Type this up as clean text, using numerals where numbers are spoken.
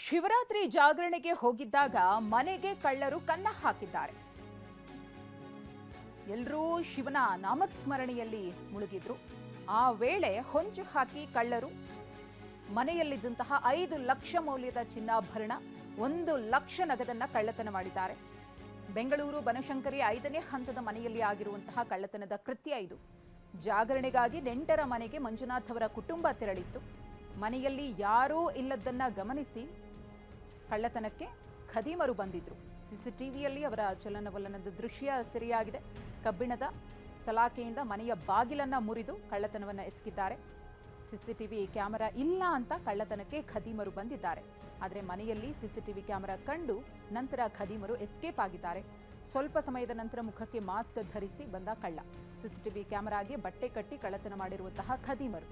ಶಿವರಾತ್ರಿ ಜಾಗರಣೆಗೆ ಹೋಗಿದ್ದಾಗ ಮನೆಗೆ ಕಳ್ಳರು ಕನ್ನ ಹಾಕಿದ್ದಾರೆ. ಎಲ್ಲರೂ ಶಿವನ ನಾಮಸ್ಮರಣೆಯಲ್ಲಿ ಮುಳುಗಿದ್ರು. ಆ ವೇಳೆ ಹೊಂಚು ಹಾಕಿ ಕಳ್ಳರು ಮನೆಯಲ್ಲಿದ್ದಂತಹ 5 ಲಕ್ಷ ಮೌಲ್ಯದ ಚಿನ್ನಾಭರಣ, 1 ಲಕ್ಷ ನಗದನ್ನ ಕಳ್ಳತನ ಮಾಡಿದ್ದಾರೆ. ಬೆಂಗಳೂರು ಬನಶಂಕರಿ 5ನೇ ಹಂತದ ಮನೆಯಲ್ಲಿ ಆಗಿರುವಂತಹ ಕಳ್ಳತನದ ಕೃತ್ಯ ಇದು. ಜಾಗರಣೆಗಾಗಿ ನೆಂಟರ ಮನೆಗೆ ಮಂಜುನಾಥ್ ಅವರ ಕುಟುಂಬ ತೆರಳಿತ್ತು. ಮನೆಯಲ್ಲಿ ಯಾರೂ ಇಲ್ಲದನ್ನ ಗಮನಿಸಿ ಕಳ್ಳತನಕ್ಕೆ ಖದೀಮರು ಬಂದಿದ್ರು. ಸಿಸಿಟಿವಿಯಲ್ಲಿ ಅವರ ಚಲನವಲನದ ದೃಶ್ಯ ಸೆರೆಯಾಗಿದೆ. ಕಬ್ಬಿಣದ ಸಲಾಕೆಯಿಂದ ಮನೆಯ ಬಾಗಿಲನ್ನ ಮುರಿದು ಕಳ್ಳತನವನ್ನು ಎಸಗಿದ್ದಾರೆ. ಸಿಸಿಟಿವಿ ಕ್ಯಾಮೆರಾ ಇಲ್ಲ ಅಂತ ಕಳ್ಳತನಕ್ಕೆ ಖದೀಮರು ಬಂದಿದ್ದಾರೆ. ಆದರೆ ಮನೆಯಲ್ಲಿ ಸಿಸಿಟಿವಿ ಕ್ಯಾಮೆರಾ ಕಂಡು ನಂತರ ಖದೀಮರು ಎಸ್ಕೇಪ್ ಆಗಿದ್ದಾರೆ. ಸ್ವಲ್ಪ ಸಮಯದ ನಂತರ ಮುಖಕ್ಕೆ ಮಾಸ್ಕ್ ಧರಿಸಿ ಬಂದ ಕಳ್ಳ. ಸಿಸಿಟಿವಿ ಕ್ಯಾಮೆರಾಗೆ ಬಟ್ಟೆ ಕಟ್ಟಿ ಕಳ್ಳತನ ಮಾಡಿರುವಂತಹ ಖದೀಮರು